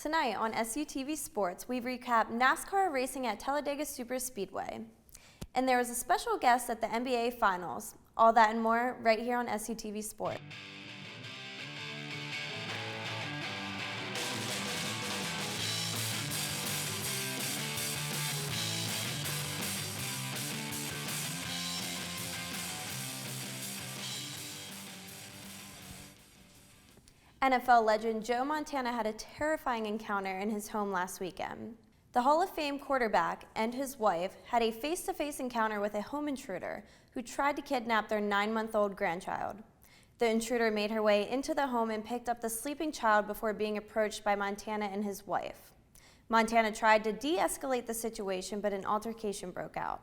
Tonight on SUTV Sports, we recap NASCAR racing at Talladega Superspeedway. And there was a special guest at the NBA Finals. All that and more right here on SUTV Sports. NFL legend Joe Montana had a terrifying encounter in his home last weekend. The Hall of Fame quarterback and his wife had a face-to-face encounter with a home intruder who tried to kidnap their 9-month-old grandchild. The intruder made her way into the home and picked up the sleeping child before being approached by Montana and his wife. Montana tried to de-escalate the situation, but an altercation broke out.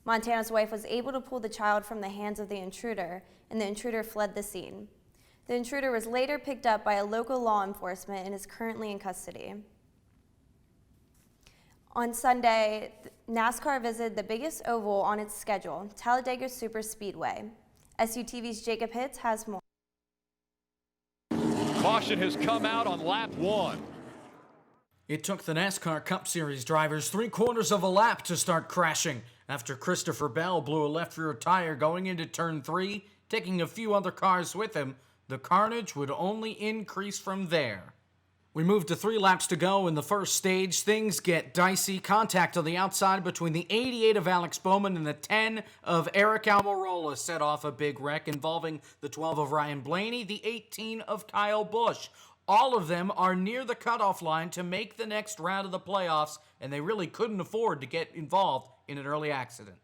Montana's wife was able to pull the child from the hands of the intruder, and the intruder fled the scene. The intruder was later picked up by a local law enforcement and is currently in custody. On Sunday, NASCAR visited the biggest oval on its schedule, Talladega Superspeedway. SUTV's Jacob Hitz has more. Caution has come out on lap 1. It took the NASCAR Cup Series drivers 3/4 of a lap to start crashing after Christopher Bell blew a left rear tire going into turn 3, taking a few other cars with him. The carnage would only increase from there. We move to 3 laps to go in the first stage. Things get dicey. Contact on the outside between the 88 of Alex Bowman and the 10 of Eric Almirola set off a big wreck involving the 12 of Ryan Blaney, the 18 of Kyle Busch. All of them are near the cutoff line to make the next round of the playoffs, and they really couldn't afford to get involved in an early accident.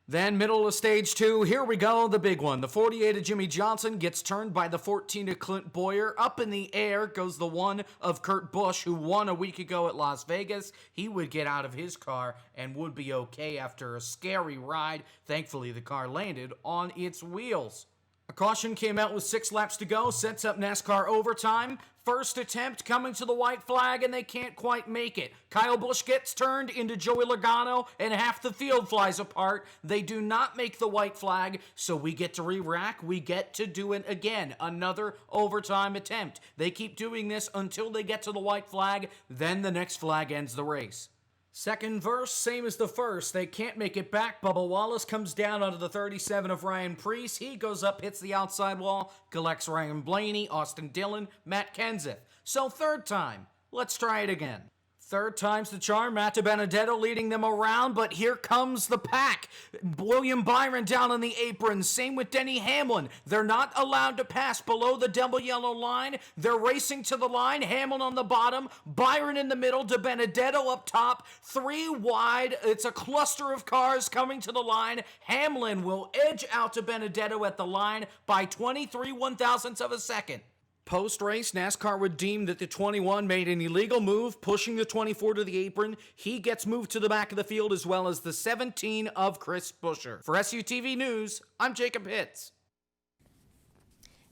Then, middle of stage 2, here we go, the big one. The 48 of Jimmy Johnson gets turned by the 14 of Clint Boyer. Up in the air goes the 1 of Kurt Busch, who won a week ago at Las Vegas. He would get out of his car and would be okay after a scary ride. Thankfully, the car landed on its wheels. A caution came out with 6 laps to go, sets up NASCAR overtime. First attempt coming to the white flag, and they can't quite make it. Kyle Busch gets turned into Joey Logano, and half the field flies apart. They do not make the white flag, so we get to re-rack. We get to do it again. Another overtime attempt. They keep doing this until they get to the white flag, then the next flag ends the race. Second verse, same as the first. They can't make it back. Bubba Wallace comes down onto the 37 of Ryan Preece. He goes up, hits the outside wall, collects Ryan Blaney, Austin Dillon, Matt Kenseth. So third time. Let's try it again. Third time's the charm. Matt Benedetto leading them around, but here comes the pack. William Byron down on the apron. Same with Denny Hamlin. They're not allowed to pass below the double yellow line. They're racing to the line. Hamlin on the bottom. Byron in the middle. Benedetto up top. 3 wide. It's a cluster of cars coming to the line. Hamlin will edge out to Benedetto at the line by 23 one-thousandths of a second. Post-race, NASCAR would deem that the 21 made an illegal move, pushing the 24 to the apron. He gets moved to the back of the field, as well as the 17 of Chris Buescher. For SUTV News, I'm Jacob Hitz.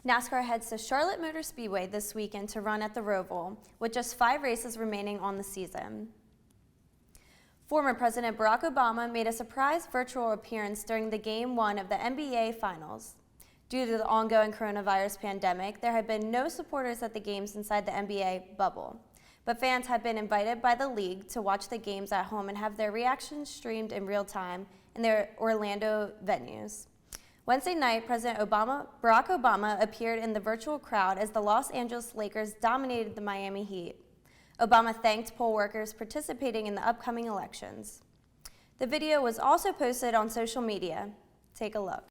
NASCAR heads to Charlotte Motor Speedway this weekend to run at the Roval, with just 5 races remaining on the season. Former President Barack Obama made a surprise virtual appearance during the Game 1 of the NBA Finals. Due to the ongoing coronavirus pandemic, there have been no supporters at the games inside the NBA bubble. But fans have been invited by the league to watch the games at home and have their reactions streamed in real time in their Orlando venues. Wednesday night, Barack Obama appeared in the virtual crowd as the Los Angeles Lakers dominated the Miami Heat. Obama thanked poll workers participating in the upcoming elections. The video was also posted on social media. Take a look.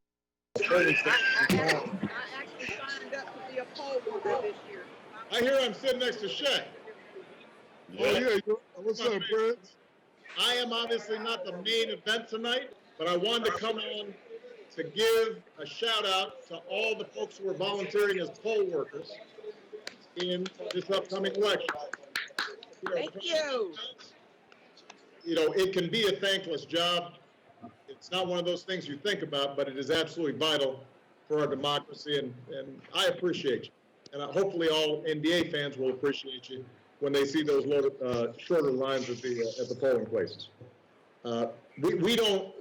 I actually signed up to be a poll worker this year. I hear I'm sitting next to Shaq. Oh, yeah. What's up, Prince? I am obviously not the main event tonight, but I wanted to come on to give a shout out to all the folks who are volunteering as poll workers in this upcoming election. Thank you. You know, it can be a thankless job. It's not one of those things you think about, but it is absolutely vital for our democracy, and I appreciate you. And hopefully all NBA fans will appreciate you when they see those shorter lines at the polling places.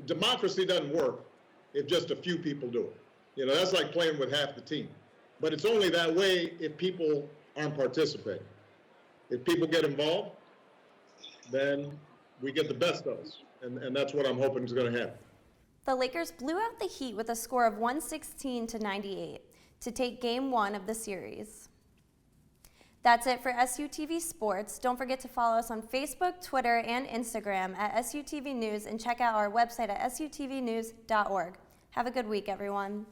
Democracy doesn't work if just a few people do it. You know, that's like playing with half the team. But it's only that way if people aren't participating. if people get involved, then we get the best of us. And that's what I'm hoping is going to happen. The Lakers blew out the Heat with a score of 116-98 to take Game 1 of the series. That's it for SUTV Sports. Don't forget to follow us on Facebook, Twitter, and Instagram at SUTV News, and check out our website at sutvnews.org. Have a good week, everyone.